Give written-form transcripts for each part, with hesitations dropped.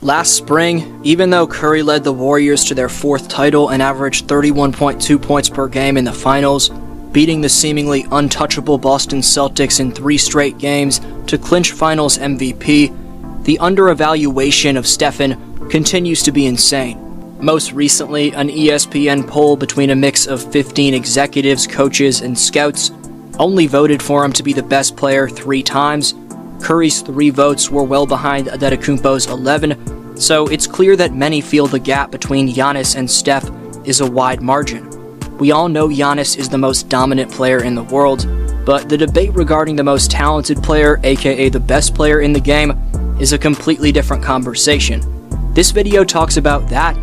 Last spring, even though Curry led the Warriors to their fourth title and averaged 31.2 points per game in the finals, beating the seemingly untouchable Boston Celtics in 3 straight games to clinch finals MVP, the under-evaluation of Stephen continues to be insane. Most recently, an ESPN poll between a mix of 15 executives, coaches, and scouts only voted for him to be the best player 3 times. Curry's 3 votes were well behind Antetokounmpo's 11, so it's clear that many feel the gap between Giannis and Steph is a wide margin. We all know Giannis is the most dominant player in the world, but the debate regarding the most talented player, aka the best player in the game, is a completely different conversation. This video talks about that,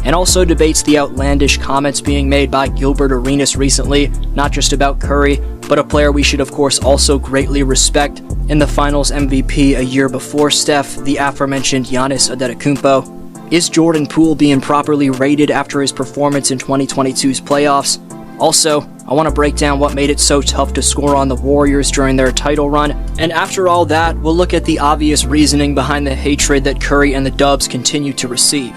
and also debates the outlandish comments being made by Gilbert Arenas recently, not just about Curry, but a player we should of course also greatly respect in the finals MVP a year before Steph, the aforementioned Giannis Antetokounmpo. Is Jordan Poole being properly rated after his performance in 2022's playoffs? Also, I want to break down what made it so tough to score on the Warriors during their title run, and after all that, we'll look at the obvious reasoning behind the hatred that Curry and the Dubs continue to receive.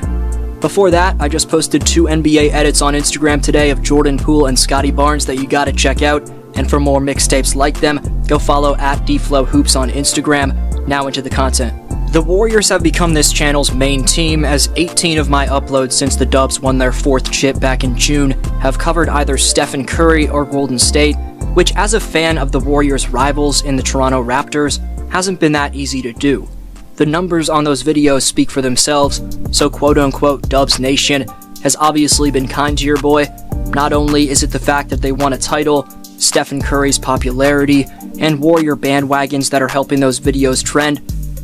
Before that, I just posted 2 NBA edits on Instagram today of Jordan Poole and Scotty Barnes that you gotta check out, and for more mixtapes like them, go follow @DFlowHoops on Instagram. Now into the content. The Warriors have become this channel's main team, as 18 of my uploads since the Dubs won their 4th chip back in June have covered either Stephen Curry or Golden State, which as a fan of the Warriors' rivals in the Toronto Raptors, hasn't been that easy to do. The numbers on those videos speak for themselves, so quote-unquote Dubs Nation has obviously been kind to your boy. Not only is it the fact that they won a title, Stephen Curry's popularity, and Warrior bandwagons that are helping those videos trend,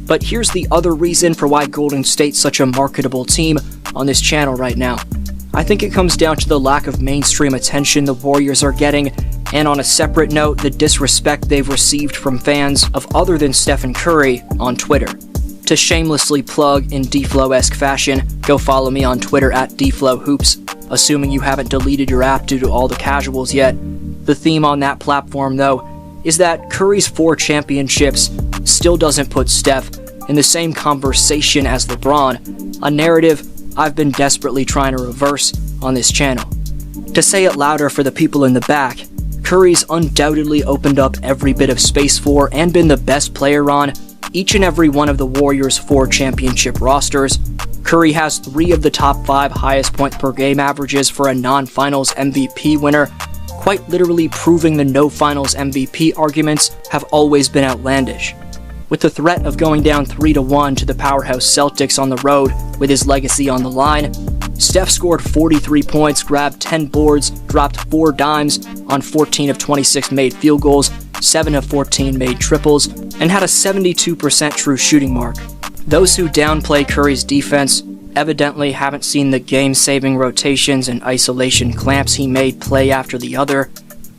but here's the other reason for why Golden State's such a marketable team on this channel right now. I think it comes down to the lack of mainstream attention the Warriors are getting, and on a separate note, the disrespect they've received from fans of other than Stephen Curry on Twitter. To shamelessly plug in DFlow-esque fashion, go follow me on Twitter @DFlowHoops, assuming you haven't deleted your app due to all the casuals yet. The theme on that platform, though, is that Curry's 4 championships still doesn't put Steph in the same conversation as LeBron, a narrative I've been desperately trying to reverse on this channel. To say it louder for the people in the back, Curry's undoubtedly opened up every bit of space for and been the best player on each and every one of the Warriors' 4 championship rosters. Curry has 3 of the top 5 highest point per game averages for a non-finals MVP winner, quite literally proving the no finals MVP arguments have always been outlandish. With the threat of going down 3-1 to the powerhouse Celtics on the road with his legacy on the line, Steph scored 43 points, grabbed 10 boards, dropped 4 dimes on 14 of 26 made field goals, 7 of 14 made triples, and had a 72% true shooting mark. Those who downplay Curry's defense evidently haven't seen the game-saving rotations and isolation clamps he made play after the other,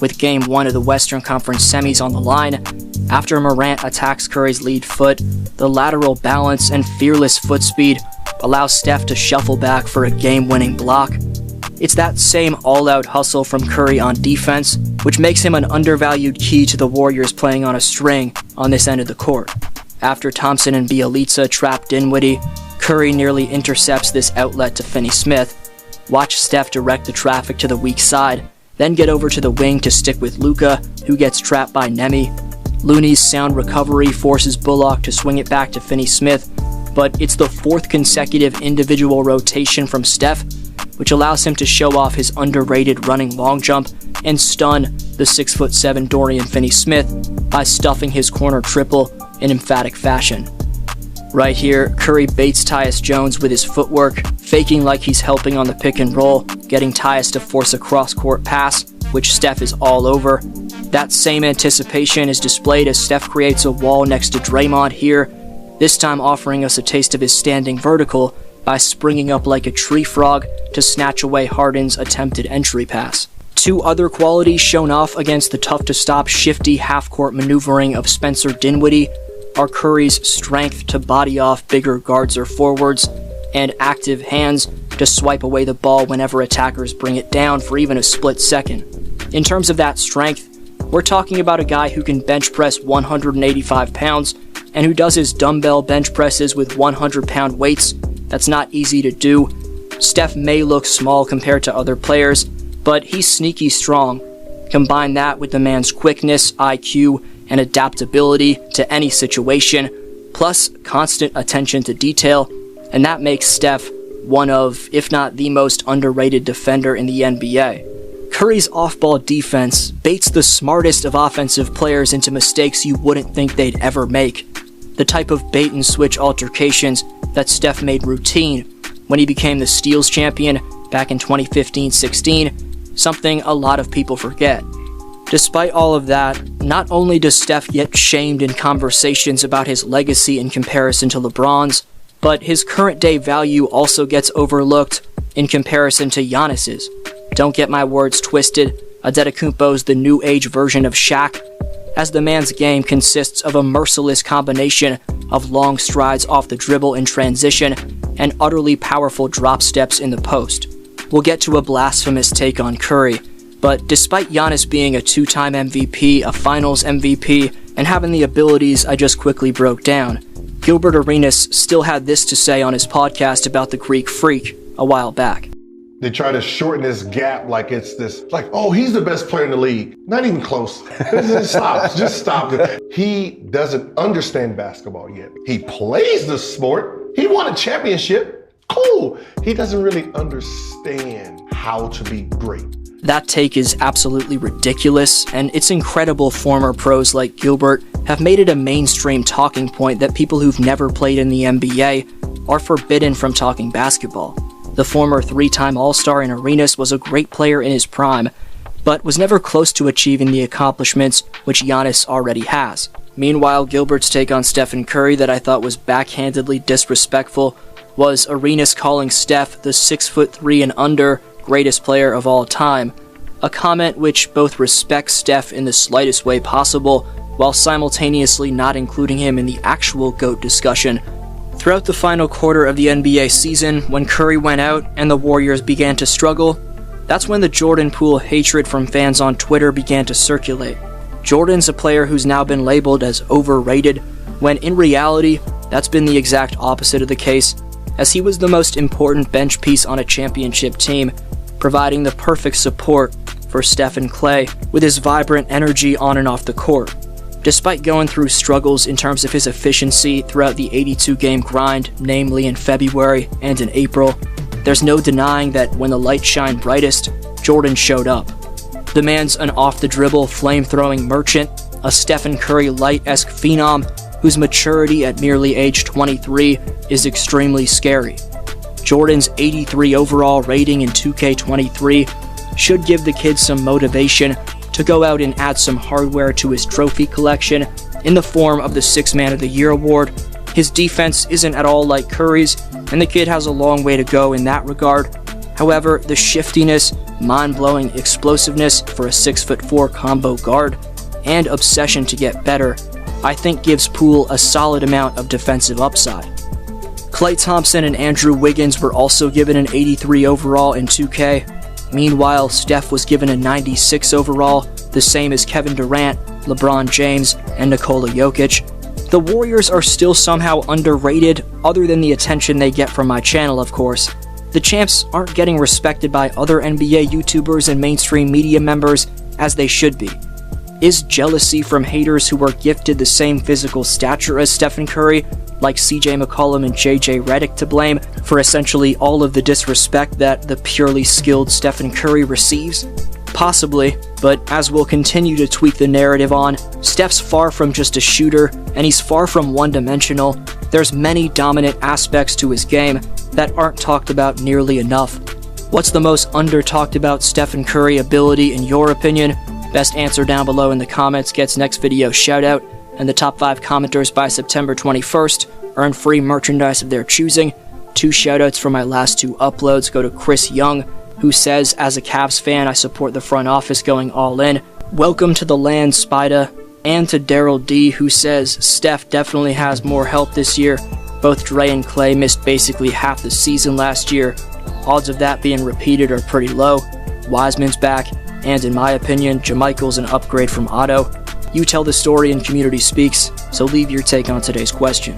with Game 1 of the Western Conference semis on the line. After Morant attacks Curry's lead foot, the lateral balance and fearless foot speed allows Steph to shuffle back for a game-winning block. It's that same all-out hustle from Curry on defense, which makes him an undervalued key to the Warriors playing on a string on this end of the court. After Thompson and Bjelica trap Dinwiddie, Curry nearly intercepts this outlet to Finney-Smith. Watch Steph direct the traffic to the weak side, then get over to the wing to stick with Luka, who gets trapped by Nemi. Looney's sound recovery forces Bullock to swing it back to Finney-Smith, but it's the 4th consecutive individual rotation from Steph, which allows him to show off his underrated running long jump and stun the 6'7" Dorian Finney-Smith by stuffing his corner triple in emphatic fashion. Right here, Curry baits Tyus Jones with his footwork, faking like he's helping on the pick and roll, getting Tyus to force a cross-court pass, which Steph is all over. That same anticipation is displayed as Steph creates a wall next to Draymond here, this time offering us a taste of his standing vertical by springing up like a tree frog to snatch away Harden's attempted entry pass. 2 other qualities shown off against the tough-to-stop, shifty half-court maneuvering of Spencer Dinwiddie are Curry's strength to body off bigger guards or forwards, and active hands to swipe away the ball whenever attackers bring it down for even a split second. In terms of that strength, we're talking about a guy who can bench press 185 pounds and who does his dumbbell bench presses with 100-pound weights That's not easy to do. Steph may look small compared to other players, but he's sneaky strong. Combine that with the man's quickness, IQ, and adaptability to any situation, plus constant attention to detail, and that makes Steph one of, if not the most underrated defender in the NBA. Curry's off-ball defense baits the smartest of offensive players into mistakes you wouldn't think they'd ever make. The type of bait-and-switch altercations that Steph made routine when he became the steals champion back in 2015-16, something a lot of people forget. Despite all of that, not only does Steph get shamed in conversations about his legacy in comparison to LeBron's, but his current-day value also gets overlooked in comparison to Giannis's. Don't get my words twisted, Antetokounmpo's the new age version of Shaq, as the man's game consists of a merciless combination of long strides off the dribble in transition and utterly powerful drop steps in the post. We'll get to a blasphemous take on Curry, but despite Giannis being a two-time MVP, a Finals MVP, and having the abilities I just quickly broke down, Gilbert Arenas still had this to say on his podcast about the Greek Freak a while back. They try to shorten this gap like it's this, like, oh, he's the best player in the league. Not even close. Just stop it. He doesn't understand basketball yet. He plays the sport. He won a championship. Cool. He doesn't really understand how to be great. That take is absolutely ridiculous, and it's incredible former pros like Gilbert have made it a mainstream talking point that people who've never played in the NBA are forbidden from talking basketball. The former three-time All-Star in Arenas was a great player in his prime, but was never close to achieving the accomplishments which Giannis already has. Meanwhile, Gilbert's take on Stephen Curry that I thought was backhandedly disrespectful was Arenas calling Steph the 6'3" and under greatest player of all time, a comment which both respects Steph in the slightest way possible, while simultaneously not including him in the actual GOAT discussion. Throughout the final quarter of the NBA season, when Curry went out and the Warriors began to struggle, that's when the Jordan Poole hatred from fans on Twitter began to circulate. Jordan's a player who's now been labeled as overrated, when in reality, that's been the exact opposite of the case, as he was the most important bench piece on a championship team, providing the perfect support for Steph and Klay with his vibrant energy on and off the court. Despite going through struggles in terms of his efficiency throughout the 82-game grind, namely in February and in April, there's no denying that when the light shined brightest, Jordan showed up. The man's an off-the-dribble, flame-throwing merchant, a Stephen Curry light-esque phenom whose maturity at merely age 23 is extremely scary. Jordan's 83 overall rating in 2K23 should give the kid some motivation to go out and add some hardware to his trophy collection in the form of the Sixth Man of the Year award. His defense isn't at all like Curry's, and the kid has a long way to go in that regard. However, the shiftiness, mind-blowing explosiveness for a 6'4" combo guard, and obsession to get better, I think gives Poole a solid amount of defensive upside. Klay Thompson and Andrew Wiggins were also given an 83 overall in 2K. Meanwhile, Steph was given a 96 overall, the same as Kevin Durant, LeBron James, and Nikola Jokic. The Warriors are still somehow underrated, other than the attention they get from my channel, of course. The champs aren't getting respected by other NBA YouTubers and mainstream media members as they should be. Is jealousy from haters who were gifted the same physical stature as Stephen Curry, like CJ McCollum and JJ Redick, to blame for essentially all of the disrespect that the purely skilled Stephen Curry receives? Possibly, but as we'll continue to tweak the narrative on, Steph's far from just a shooter, and he's far from one-dimensional. There's many dominant aspects to his game that aren't talked about nearly enough. What's the most under-talked about Stephen Curry ability in your opinion? Best answer down below in the comments gets next video shoutout, and the top 5 commenters by September 21st earn free merchandise of their choosing. 2 shoutouts for my last 2 uploads go to Chris Young, who says, as a Cavs fan, I support the front office going all in. Welcome to the land, Spida. And to Daryl D, who says, Steph definitely has more help this year. Both Dre and Klay missed basically half the season last year. Odds of that being repeated are pretty low. Wiseman's back, and in my opinion, JaMychal's an upgrade from Otto. You tell the story and community speaks, so leave your take on today's question.